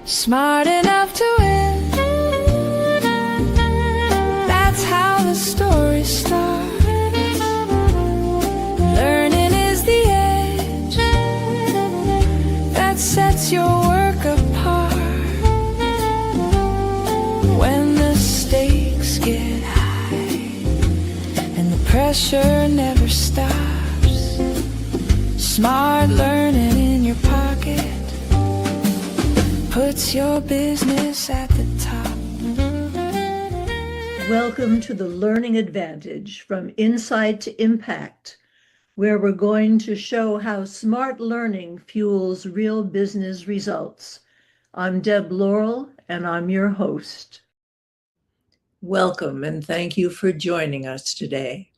Smart enough to win. That's how the story starts. Learning is the edge that sets your work apart. When the stakes get high and the pressure never stops, smart learning in your pocket puts your business at the top. Welcome to the Learning Advantage, from Insight to Impact, where we're going to show how smart learning fuels real business results. I'm Deb Laurel, and I'm your host. Welcome, and thank you for joining us today.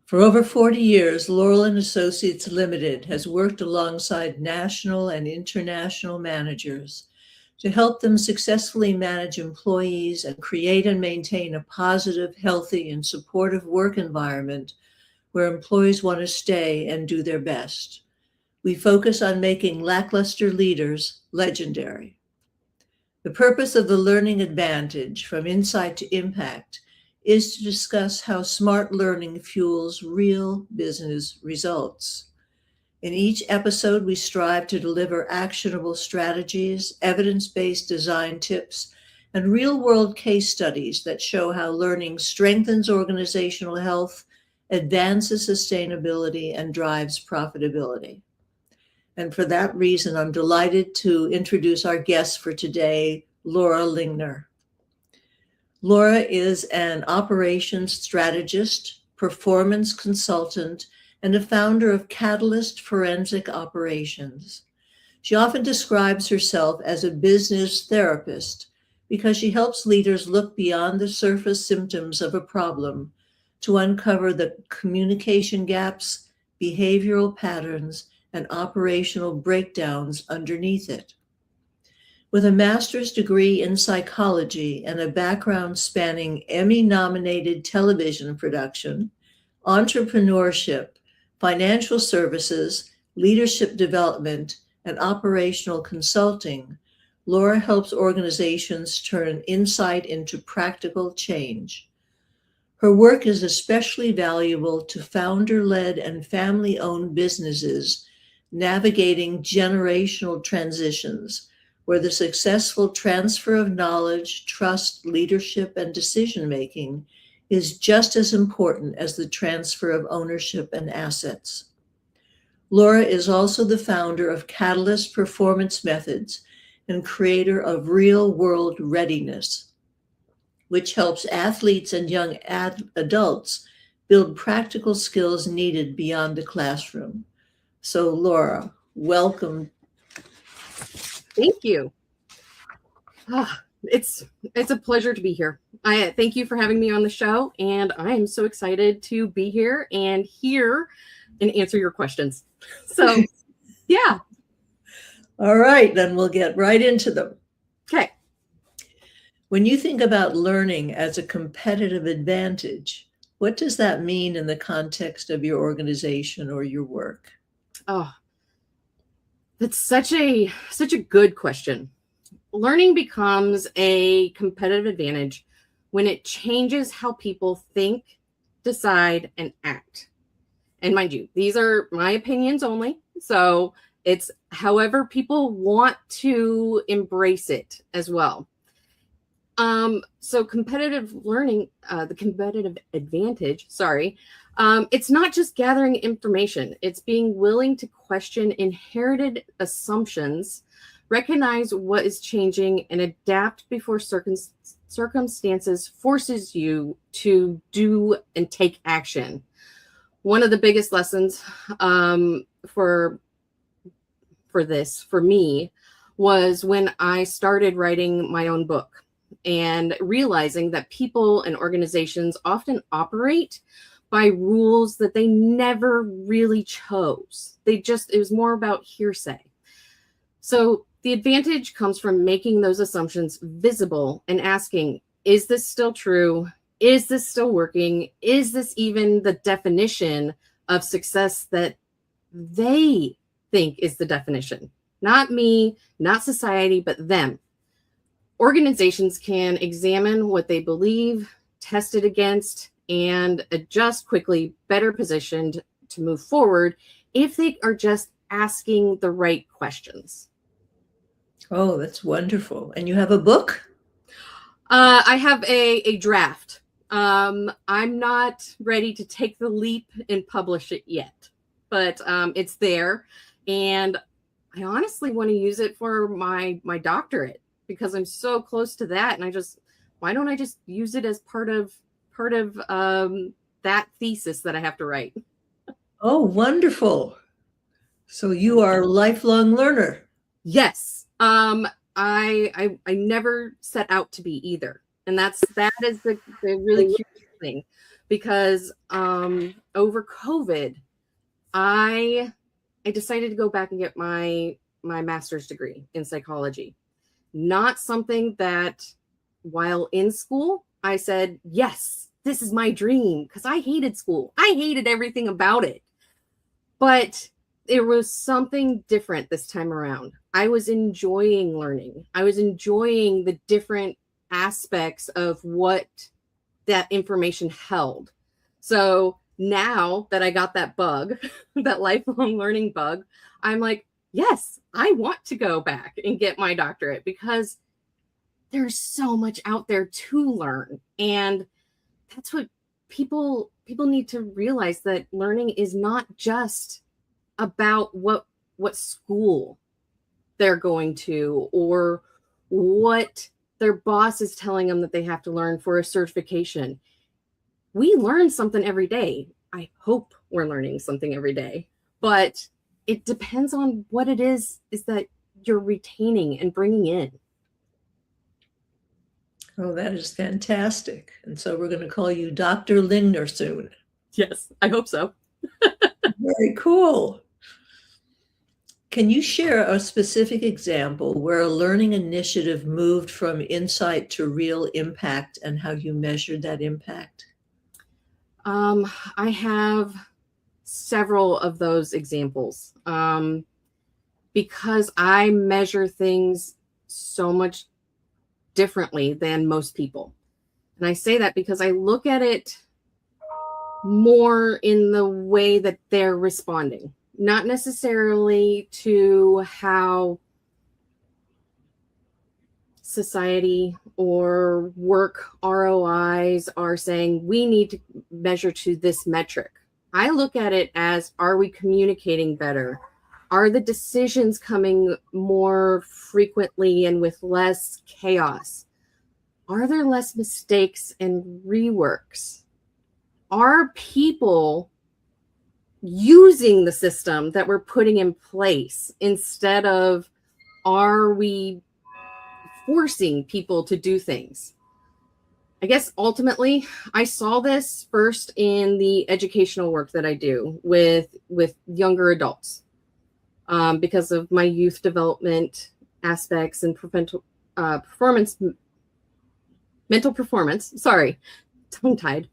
For over 40 years, Laurel and Associates Limited has worked alongside national and international managers to help them successfully manage employees and create and maintain a positive, healthy, and supportive work environment where employees want to stay and do their best. We focus on making lackluster leaders legendary. The purpose of the Learning Advantage, from Insight to Impact, is to discuss how smart learning fuels real business results. In each episode, we strive to deliver actionable strategies, evidence-based design tips, and real-world case studies that show how learning strengthens organizational health, advances sustainability, and drives profitability. And for that reason, I'm delighted to introduce our guest for today, Laura Lingner. Laura is an operations strategist, performance consultant, and a founder of Catalyst Forensic Operations. She often describes herself as a business therapist because she helps leaders look beyond the surface symptoms of a problem to uncover the communication gaps, behavioral patterns, and operational breakdowns underneath it. With a master's degree in psychology and a background spanning Emmy-nominated television production, entrepreneurship, financial services, leadership development, and operational consulting, Laura helps organizations turn insight into practical change. Her work is especially valuable to founder-led and family-owned businesses navigating generational transitions, where the successful transfer of knowledge, trust, leadership, and decision-making is just as important as the transfer of ownership and assets. Laura is also the founder of Catalyst Performance Methods and creator of Real World Readiness, which helps athletes and young adults build practical skills needed beyond the classroom. So, Laura, welcome. Thank you. It's a pleasure to be here. I thank you for having me on the show, and I am so excited to be here and hear and answer your questions. So, yeah. All right, then we'll get right into them. Okay. When you think about learning as a competitive advantage, what does that mean in the context of your organization or your work? Oh, that's such a good question. Learning becomes a competitive advantage when it changes how people think, decide, and act. And mind you, these are my opinions only. So it's however people want to embrace it as well. So competitive learning, the competitive advantage, it's not just gathering information. It's being willing to question inherited assumptions, recognize what is changing, and adapt before circumstances forces you to do and take action. One of the biggest lessons for me was when I started writing my own book and realizing that people and organizations often operate by rules that they never really chose. It was more about hearsay. So the advantage comes from making those assumptions visible and asking, is this still true? Is this still working? Is this even the definition of success that they think is the definition? Not me, not society, but them. Organizations can examine what they believe, test it against, and adjust quickly, better positioned to move forward if they are just asking the right questions. Oh, that's wonderful. And you have a book? I have a draft. I'm not ready to take the leap and publish it yet, but it's there. And I honestly want to use it for my doctorate because I'm so close to that. And why don't I just use it as part of that thesis that I have to write? Oh, wonderful. So you are a lifelong learner. Yes. I never set out to be either. And that is the really curious thing, because over COVID, I decided to go back and get my master's degree in psychology. Not something that while in school, I said, yes, this is my dream, because I hated school. I hated everything about it. But there was something different this time around. I was enjoying learning. I was enjoying the different aspects of what that information held. So now that I got that bug, that lifelong learning bug, I'm like, yes, I want to go back and get my doctorate, because there's so much out there to learn. And that's what people need to realize, that learning is not just about what school they're going to, or what their boss is telling them that they have to learn for a certification. We learn something every day. I hope we're learning something every day, but it depends on what it is that you're retaining and bringing in. Oh, that is fantastic. And so we're going to call you Dr. Lingner soon. Yes, I hope so. Very cool. Can you share a specific example where a learning initiative moved from insight to real impact, and how you measured that impact? I have several of those examples, because I measure things so much differently than most people. And I say that because I look at it more in the way that they're responding, not necessarily to how society or work ROIs are saying we need to measure to this metric. I look at it as, are we communicating better? Are the decisions coming more frequently and with less chaos? Are there less mistakes and reworks? Are people using the system that we're putting in place, instead of are we forcing people to do things? I guess ultimately I saw this first in the educational work that I do with younger adults, because of my youth development aspects and mental performance. Sorry, tongue-tied.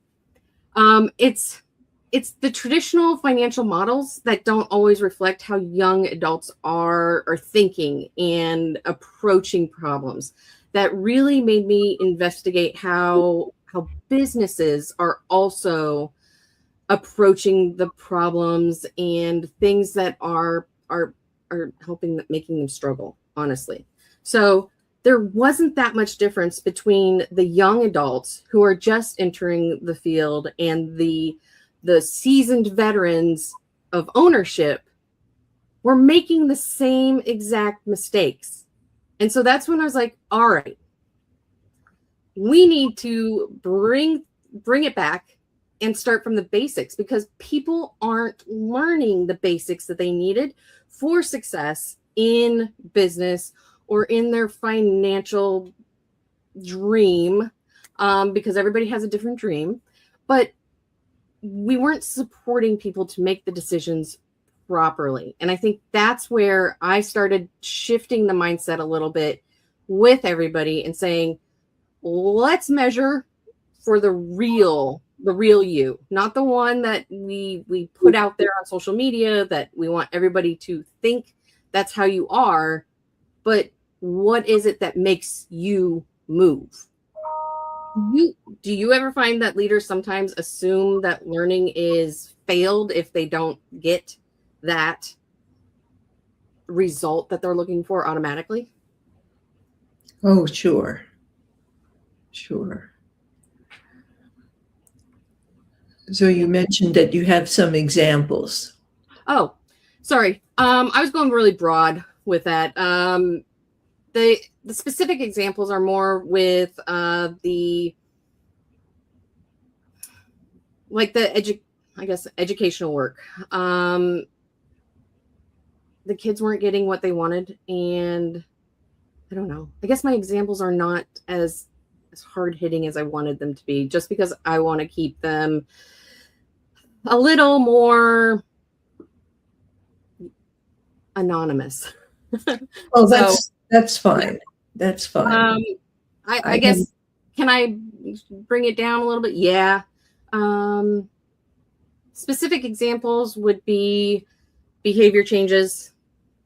It's the traditional financial models that don't always reflect how young adults are thinking and approaching problems, that really made me investigate how businesses are also approaching the problems and things that are helping, making them struggle, honestly. So there wasn't that much difference between the young adults who are just entering the field and the seasoned veterans of ownership were making the same exact mistakes. And so that's when I was like, all right, we need to bring it back and start from the basics, because people aren't learning the basics that they needed for success in business or in their financial dream, because everybody has a different dream. But we weren't supporting people to make the decisions properly. And I think that's where I started shifting the mindset a little bit with everybody and saying, let's measure for the real you, not the one that we put out there on social media that we want everybody to think that's how you are, but what is it that makes you move? Do you ever find that leaders sometimes assume that learning is failed if they don't get that result that they're looking for automatically? Oh, sure. Sure. So you mentioned that you have some examples. Oh, sorry. I was going really broad with that. The specific examples are more with the educational work. The kids weren't getting what they wanted, and I don't know. I guess my examples are not as hard hitting as I wanted them to be, just because I want to keep them a little more anonymous. Oh, that's fine. That's fine. I guess, can I bring it down a little bit? Yeah. Specific examples would be behavior changes,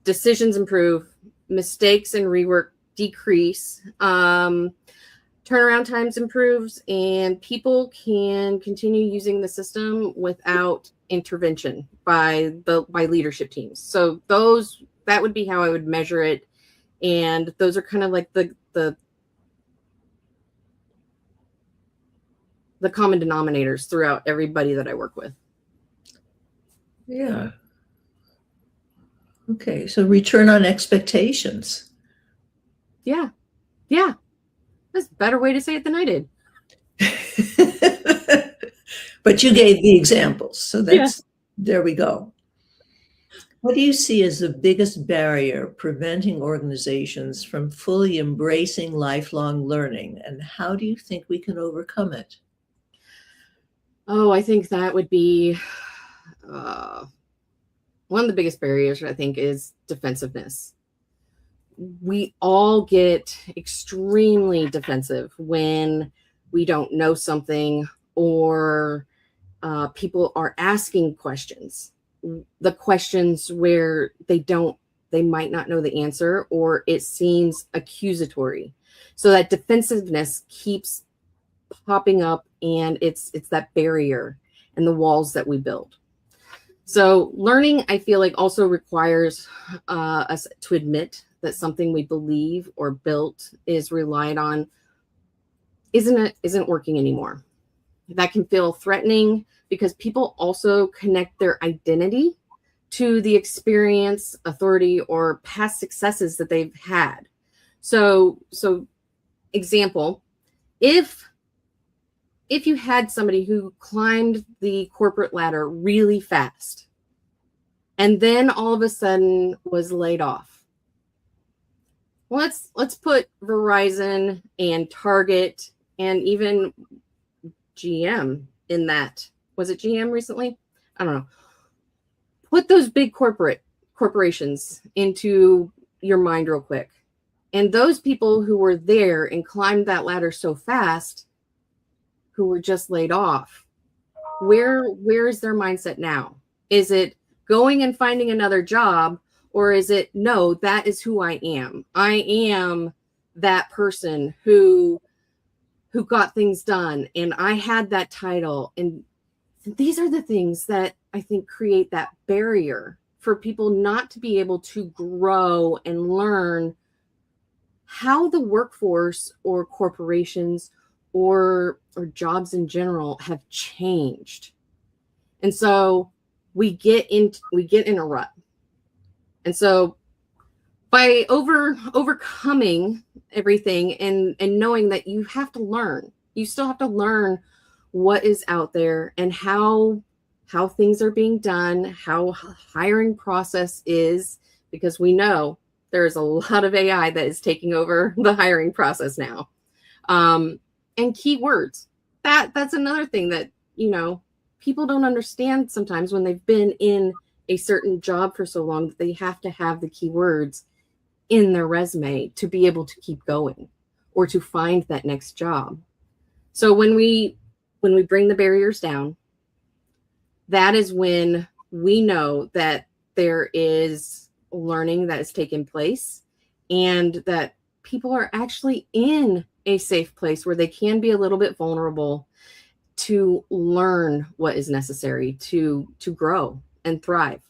decisions improve, mistakes and rework decrease, turnaround times improves, and people can continue using the system without intervention by leadership teams. So that would be how I would measure it. And those are kind of like the common denominators throughout everybody that I work with. Yeah. Okay, so return on expectations. Yeah. That's a better way to say it than I did. But you gave the examples, so there we go. What do you see as the biggest barrier preventing organizations from fully embracing lifelong learning, and how do you think we can overcome it? Oh, I think that would be one of the biggest barriers, I think, is defensiveness. We all get extremely defensive when we don't know something, or people are asking questions. The questions where they might not know the answer, or it seems accusatory. So that defensiveness keeps popping up, and it's that barrier and the walls that we build. So learning, I feel like, also requires us to admit that something we believe or built is relied on isn't working anymore. That can feel threatening because people also connect their identity to the experience, authority, or past successes that they've had. So example, if you had somebody who climbed the corporate ladder really fast and then all of a sudden was laid off. Let's put Verizon and Target and even GM in that. Was it GM recently? I don't know. Put those big corporations into your mind real quick. And those people who were there and climbed that ladder so fast, who were just laid off, where is their mindset now? Is it going and finding another job, or is it, no, that is who I am. I am that person who got things done, and I had that title. And these are the things that I think create that barrier for people not to be able to grow and learn how the workforce or corporations or jobs in general have changed. And so we get in a rut. And so by overcoming everything and knowing that you have to learn, you still have to learn what is out there and how things are being done, how hiring process is, because we know there's a lot of AI that is taking over the hiring process now. And keywords. That's another thing that, people don't understand sometimes when they've been in a certain job for so long, that they have to have the keywords in their resume to be able to keep going or to find that next job. So when we bring the barriers down, that is when we know that there is learning that has taken place, and that people are actually in a safe place where they can be a little bit vulnerable to learn what is necessary to grow and thrive.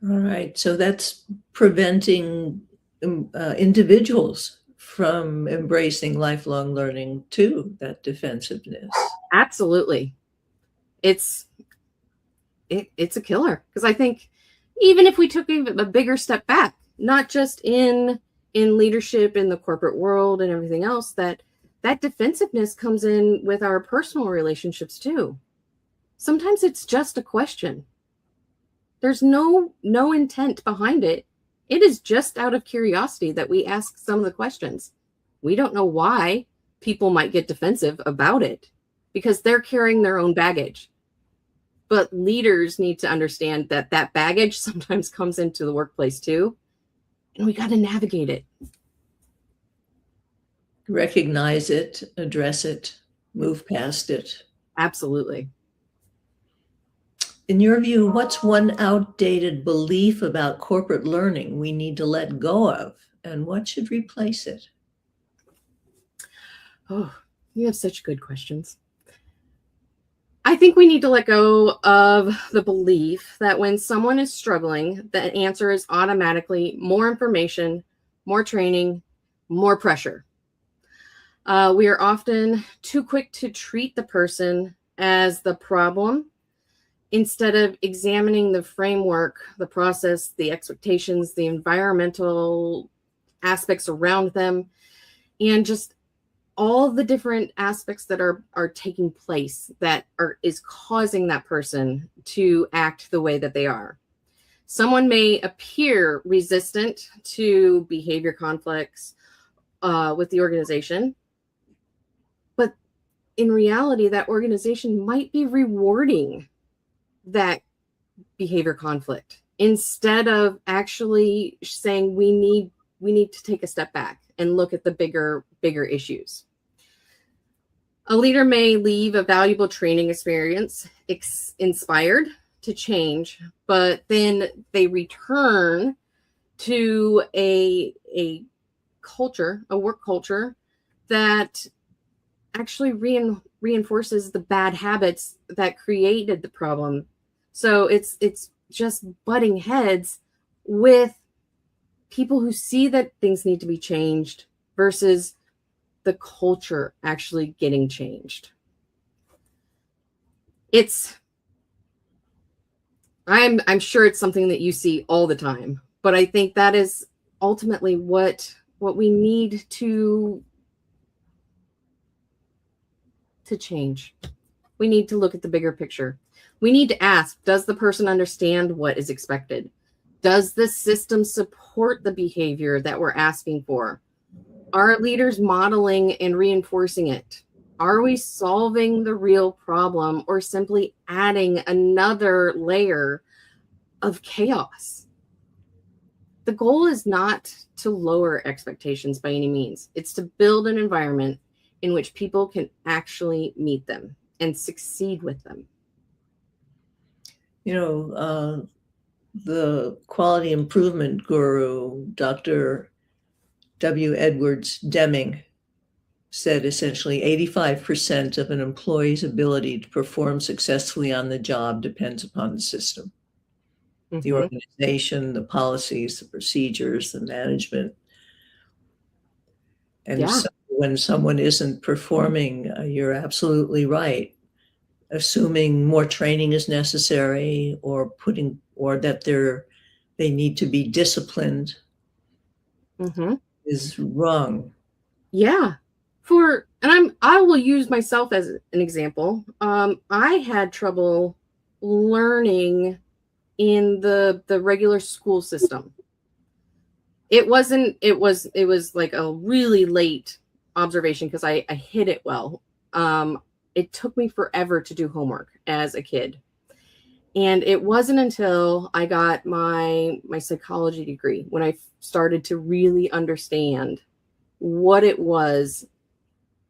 All right. So that's preventing individuals from embracing lifelong learning too, that defensiveness. Absolutely. It's a killer, because I think even if we took a bigger step back, not just in leadership in the corporate world and everything else, that defensiveness comes in with our personal relationships too. Sometimes it's just a question. There's no intent behind it. It is just out of curiosity that we ask some of the questions. We don't know why people might get defensive about it, because they're carrying their own baggage. But leaders need to understand that baggage sometimes comes into the workplace too, and we got to navigate it. Recognize it, address it, move past it. Absolutely. In your view, what's one outdated belief about corporate learning we need to let go of, and what should replace it? Oh, you have such good questions. I think we need to let go of the belief that when someone is struggling, the answer is automatically more information, more training, more pressure. We are often too quick to treat the person as the problem instead of examining the framework, the process, the expectations, the environmental aspects around them, and just all the different aspects that are taking place that is causing that person to act the way that they are. Someone may appear resistant to behavior conflicts with the organization, but in reality, that organization might be rewarding that behavior conflict instead of actually saying we need to take a step back and look at the bigger issues. A leader may leave a valuable training experience inspired to change, but then they return to a work culture that actually reinforces the bad habits that created the problem. So it's just butting heads with people who see that things need to be changed versus the culture actually getting changed. I'm sure it's something that you see all the time, but I think that is ultimately what we need to change. We need to look at the bigger picture. We need to ask, does the person understand what is expected? Does the system support the behavior that we're asking for? Are leaders modeling and reinforcing it? Are we solving the real problem or simply adding another layer of chaos? The goal is not to lower expectations by any means. It's to build an environment in which people can actually meet them and succeed with them. The quality improvement guru, Dr. W. Edwards Deming, said essentially 85% of an employee's ability to perform successfully on the job depends upon the system, the organization, the policies, the procedures, the management. And so when someone isn't performing, you're absolutely right. Assuming more training is necessary or that they need to be disciplined is wrong. Yeah. I will use myself as an example. I had trouble learning in the regular school system. It was like a really late observation because I hit it well. It took me forever to do homework as a kid. And it wasn't until I got my psychology degree when I started to really understand what it was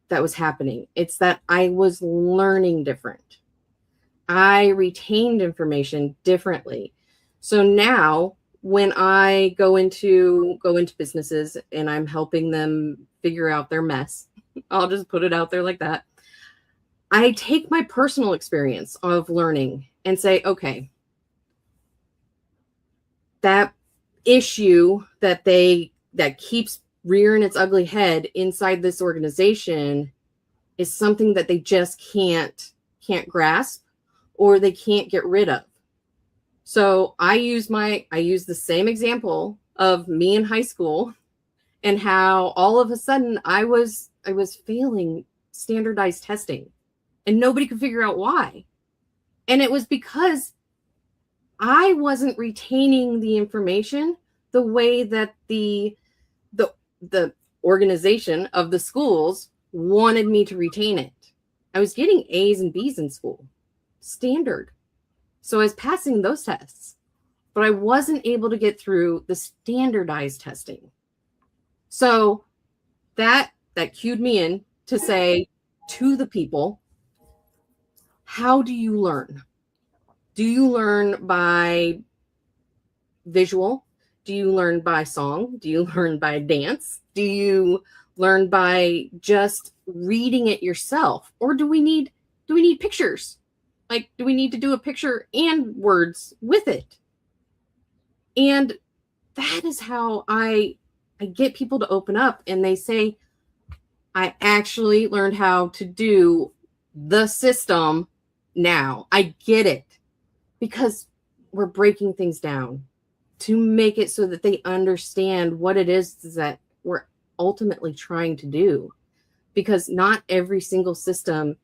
that was happening. It's that I was learning different. I retained information differently. So now when I go into businesses and I'm helping them figure out their mess, I'll just put it out there like that. I take my personal experience of learning and say, okay, that issue that keeps rearing its ugly head inside this organization is something that they just can't grasp, or they can't get rid of. So I use the same example of me in high school and how all of a sudden I was failing standardized testing and nobody could figure out why. And it was because I wasn't retaining the information the way that the organization of the schools wanted me to retain it. I was getting A's and B's in school, standard. So I was passing those tests, but I wasn't able to get through the standardized testing. So that cued me in to say to the people, how do you learn? Do you learn by visual? Do you learn by song? Do you learn by dance? Do you learn by just reading it yourself? Or do we need pictures? Like, do we need to do a picture and words with it? And that is how I get people to open up, and they say, I actually learned how to do the system now. I get it, because we're breaking things down to make it so that they understand what it is that we're ultimately trying to do, because not every single system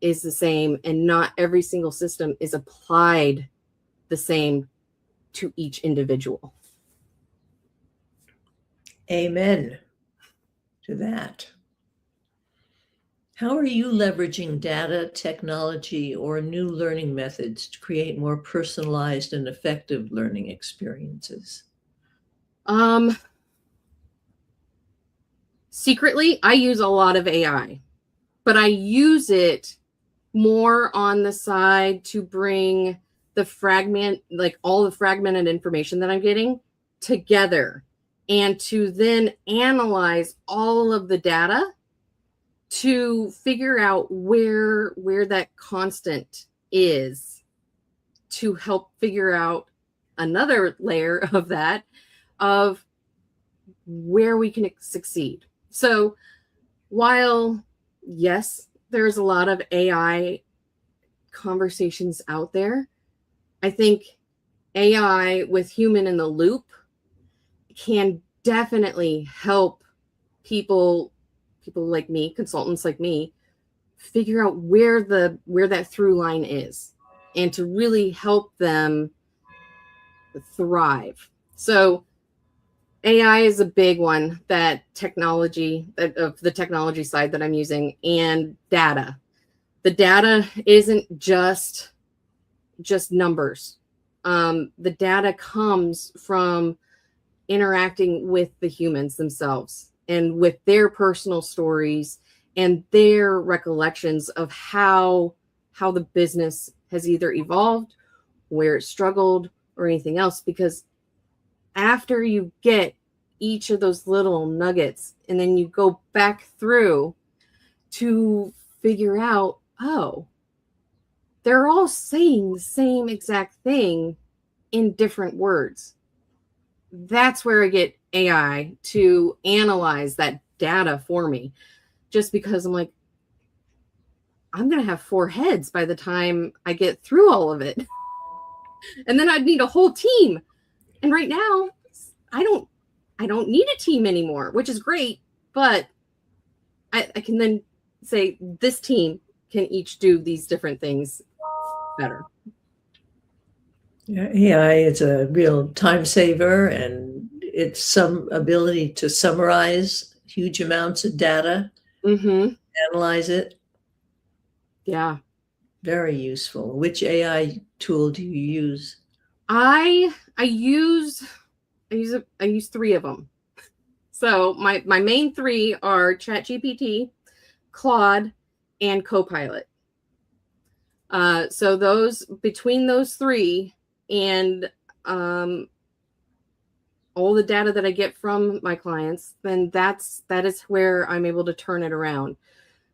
is the same, and not every single system is applied the same to each individual. Amen to that. How are you leveraging data, technology, or new learning methods to create more personalized and effective learning experiences? Secretly, I use a lot of AI, but I use it more on the side to bring all the fragmented information that I'm getting together, and to then analyze all of the data to figure out where that constant is, to help figure out another layer of that, of where we can succeed. So while, yes, there's a lot of AI conversations out there, I think AI with human in the loop can definitely help people like me, consultants like me, figure out where that through line is, and to really help them thrive. So AI is a big one, of the technology side that I'm using, and data. The data isn't just numbers. The data comes from interacting with the humans themselves, and with their personal stories and their recollections of how the business has either evolved, where it struggled, or anything else. Because after you get each of those little nuggets, and then you go back through to figure out, oh, they're all saying the same exact thing in different words. That's where I get AI to analyze that data for me, just because I'm like, I'm going to have 4 heads by the time I get through all of it. And then I'd need a whole team. And right now, I don't need a team anymore, which is great, but I can then say this team can each do these different things better. Yeah, AI is a real time saver, and it's some ability to summarize huge amounts of data, analyze it. Yeah. Very useful. Which AI tool do you use? I use 3 of them. So my main 3 are ChatGPT, Claude, and Copilot. So between those 3, and all the data that I get from my clients, then that is where I'm able to turn it around.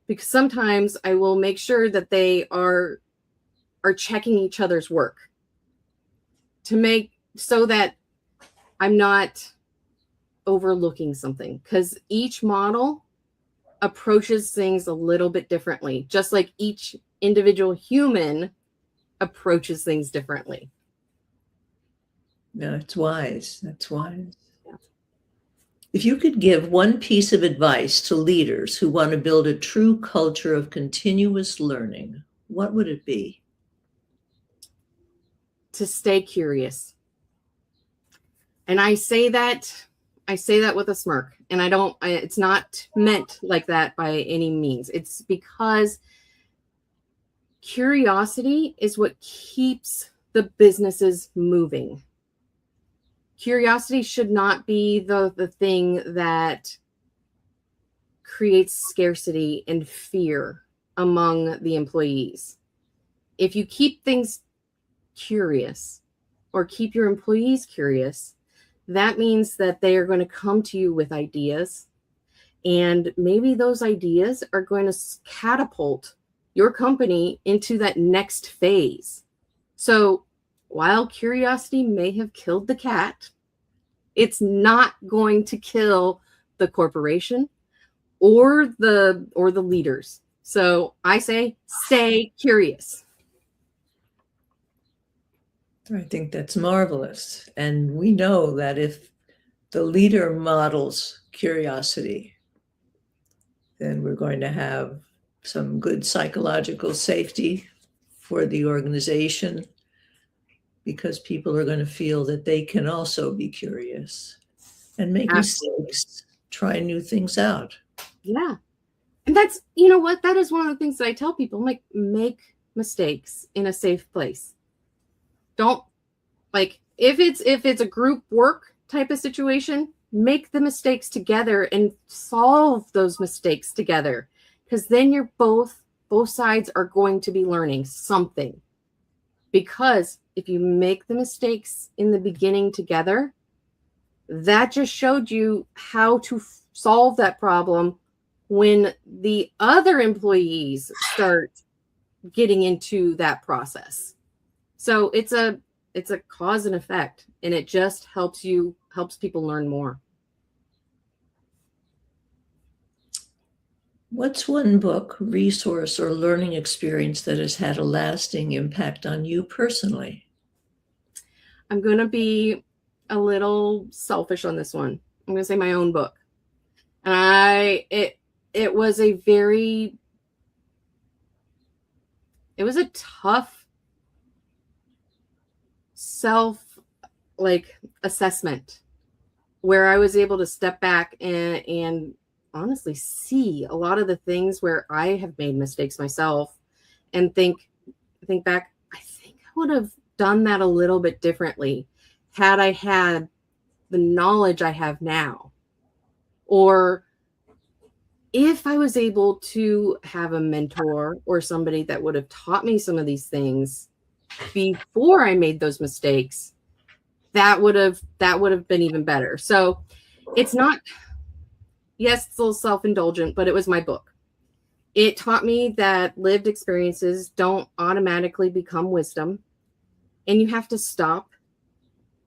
Because sometimes I will make sure that they are checking each other's work to make so that I'm not overlooking something, because each model approaches things a little bit differently, just like each individual human approaches things differently. No, it's wise. That's wise. Yeah. If you could give one piece of advice to leaders who want to build a true culture of continuous learning, what would it be? To stay curious. And I say that with a smirk, and it's not meant like that by any means. It's because curiosity is what keeps the businesses moving. Curiosity should not be the thing that creates scarcity and fear among the employees. If you keep things curious, or keep your employees curious, that means that they are going to come to you with ideas, and maybe those ideas are going to catapult your company into that next phase. So while curiosity may have killed the cat, it's not going to kill the corporation or the leaders. So I say, stay curious. I think that's marvelous. And we know that if the leader models curiosity, then we're going to have some good psychological safety for the organization, because people are going to feel that they can also be curious and make mistakes, try new things out. Yeah. And that's, you know what, that is one of the things that I tell people, like, make mistakes in a safe place. Don't, like, if it's a group work type of situation, make the mistakes together and solve those mistakes together, because then you're both sides are going to be learning something. Because if you make the mistakes in the beginning together, that just showed you how to solve that problem when the other employees start getting into that process. So it's a cause and effect, and it just helps people learn more. What's one book, resource, or learning experience that has had a lasting impact on you personally? I'm going to be a little selfish on this one. I'm going to say my own book. And it was a tough assessment, where I was able to step back and honestly see a lot of the things where I have made mistakes myself, and think back, I think I would have done that a little bit differently had I had the knowledge I have now, or if I was able to have a mentor or somebody that would have taught me some of these things before I made those mistakes, that would have been even better. So it's not, yes, it's a little self-indulgent, but it was my book. It taught me that lived experiences don't automatically become wisdom, and you have to stop,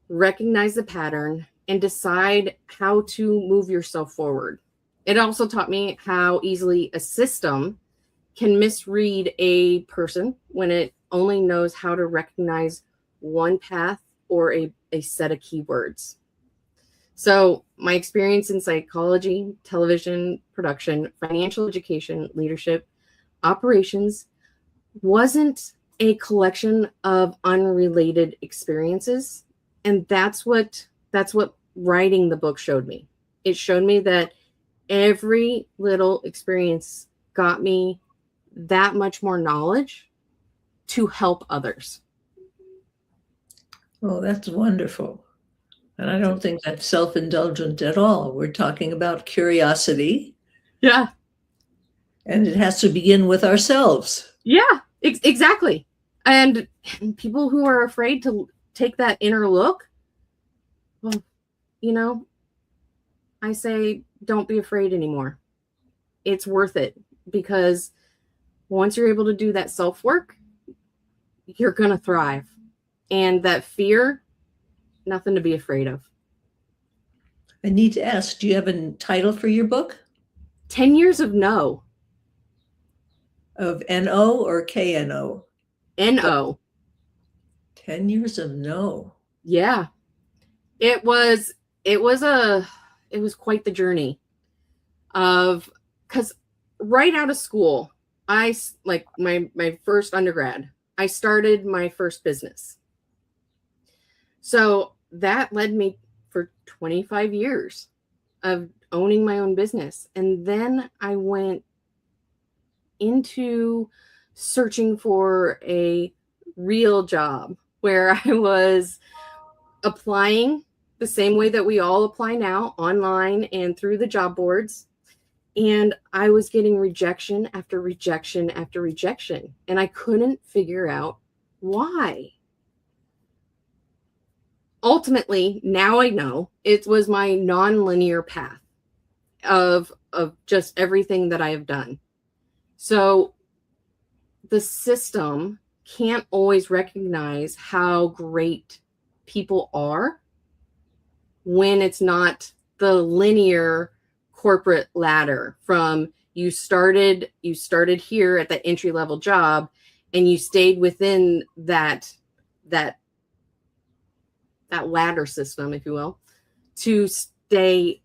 recognize the pattern, and decide how to move yourself forward. It also taught me how easily a system can misread a person when it only knows how to recognize one path or a set of keywords. So my experience in psychology, television production, financial education, leadership, operations wasn't a collection of unrelated experiences. And that's what writing the book showed me. It showed me that every little experience got me that much more knowledge to help others. Oh, that's wonderful. And I don't think that's self-indulgent at all. We're talking about curiosity. Yeah. And it has to begin with ourselves. Yeah, exactly. And people who are afraid to take that inner look, well, you know, I say, don't be afraid anymore. It's worth it, because once you're able to do that self-work, you're going to thrive. And that fear, nothing to be afraid of. I need to ask, do you have a title for your book? 10 years of no. Of NO or KNO? NO. 10 years of no. Yeah. It was quite the journey of, because right out of school, I, like my first undergrad, I started my first business. So that led me for 25 years of owning my own business. And then I went into searching for a real job where I was applying the same way that we all apply now, online and through the job boards. And I was getting rejection after rejection after rejection. And I couldn't figure out why. Ultimately, now I know it was my non-linear path of just everything that I have done. So the system can't always recognize how great people are when it's not the linear corporate ladder from you started here at that entry level job and you stayed within that ladder system, if you will, to stay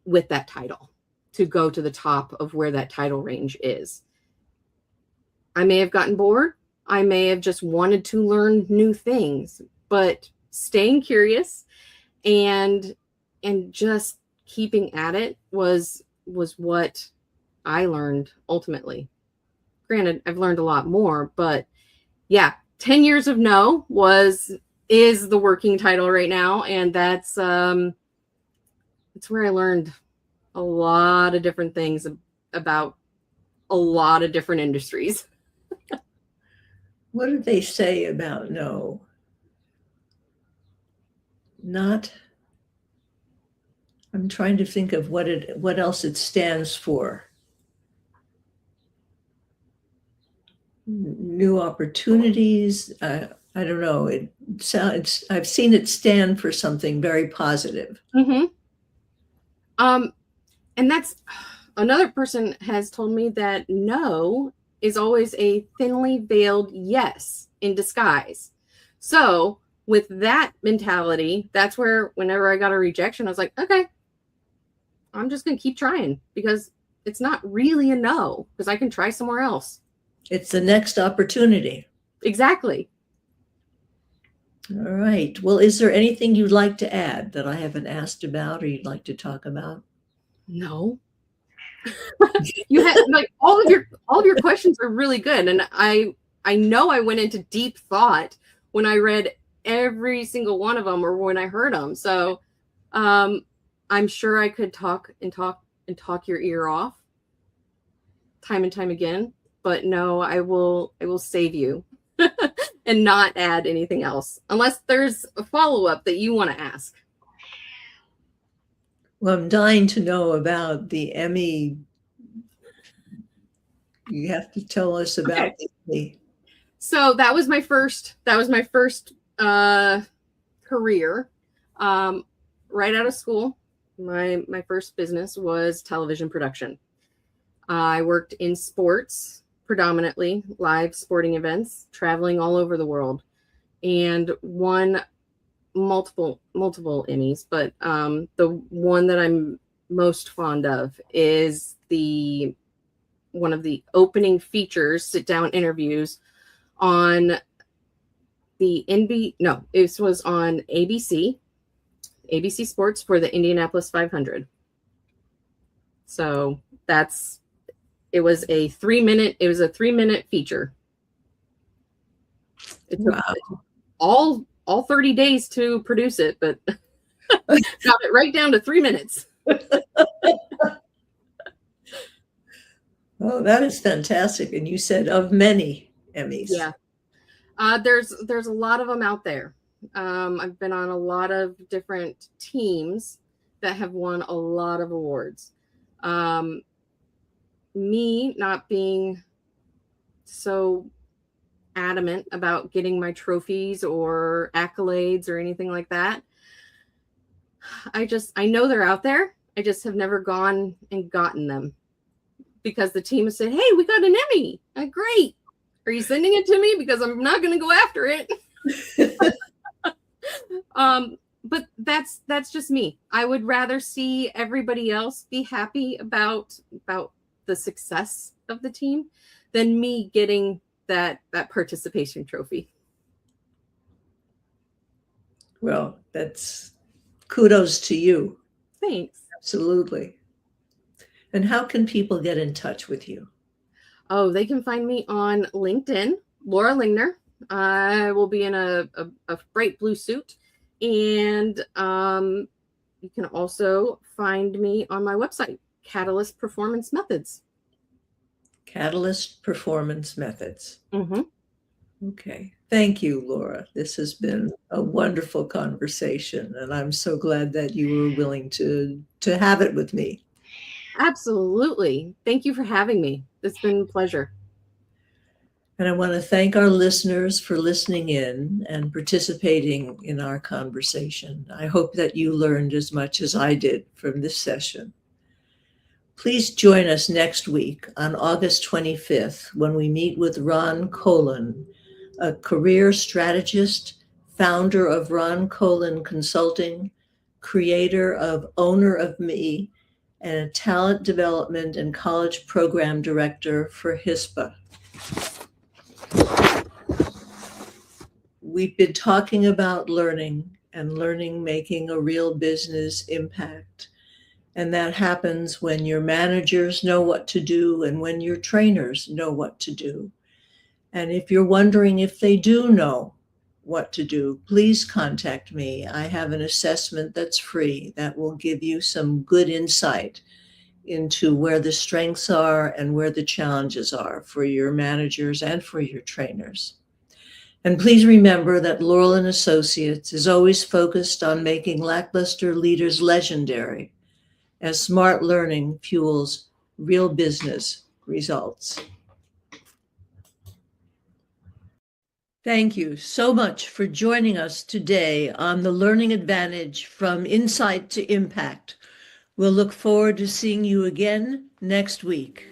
with that title, to go to the top of where that title range is. I may have gotten bored. I may have just wanted to learn new things, but staying curious and just keeping at it was what I learned ultimately. Granted, I've learned a lot more, but yeah, 10 years of no is the working title right now. And that's where I learned a lot of different things about a lot of different industries. What do they say about no? I'm trying to think of what else it stands for. New opportunities. I don't know. I've seen it stand for something very positive. Mm-hmm. And that's another person has told me that no is always a thinly veiled yes in disguise. So with that mentality, that's where whenever I got a rejection, I was like, okay, I'm just going to keep trying because it's not really a no, because I can try somewhere else. It's the next opportunity. Exactly. All right. Well, is there anything you'd like to add that I haven't asked about or you'd like to talk about? No. You had like all of your questions are really good, and I know I went into deep thought when I read every single one of them or when I heard them. So I'm sure I could talk your ear off time and time again, but no, I will save you and not add anything else unless there's a follow-up that you want to ask. Well, I'm dying to know about the Emmy. You have to tell us about Okay. the. So that was my first career. Right out of school, my first business was television production. I worked in sports, predominantly live sporting events, traveling all over the world, and won multiple Emmys. But the one that I'm most fond of is one of the opening features, sit-down interviews on the it was on ABC Sports for the Indianapolis 500. So it was a 3-minute feature. It took all 30 days to produce it, but got it right down to 3 minutes. Oh, that is fantastic. And you said of many Emmys. Yeah. There's a lot of them out there. I've been on a lot of different teams that have won a lot of awards. Me not being so adamant about getting my trophies or accolades or anything like that. I know they're out there. I just have never gone and gotten them because the team has said, "Hey, we got an Emmy." Great. Are you sending it to me? Because I'm not going to go after it. But that's just me. I would rather see everybody else be happy about the success of the team than me getting that participation trophy. Well, that's kudos to you. Thanks. Absolutely. And how can people get in touch with you? Oh, they can find me on LinkedIn, Laura Lingner. I will be in a bright blue suit. And you can also find me on my website, Catalyst Performance Methods. Catalyst Performance Methods. Mm-hmm. Okay. Thank you, Laura. This has been a wonderful conversation, and I'm so glad that you were willing to have it with me. Absolutely. Thank you for having me. It's been a pleasure. And I want to thank our listeners for listening in and participating in our conversation. I hope that you learned as much as I did from this session. Please join us next week on August 25th when we meet with Ron Colin, a career strategist, founder of Ron Colin Consulting, creator of Owner of Me, and a talent development and college program director for HISPA. We've been talking about learning and learning making a real business impact. And that happens when your managers know what to do and when your trainers know what to do. And if you're wondering if they do know what to do, please contact me. I have an assessment that's free that will give you some good insight into where the strengths are and where the challenges are for your managers and for your trainers. And please remember that Laurel and Associates is always focused on making lackluster leaders legendary as smart learning fuels real business results. Thank you so much for joining us today on the Learning Advantage from Insight to Impact. We'll look forward to seeing you again next week.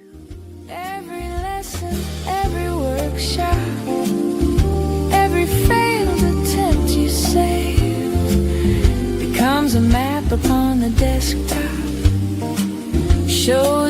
Every lesson, every workshop, every failed attempt you save becomes a map upon the desktop. Show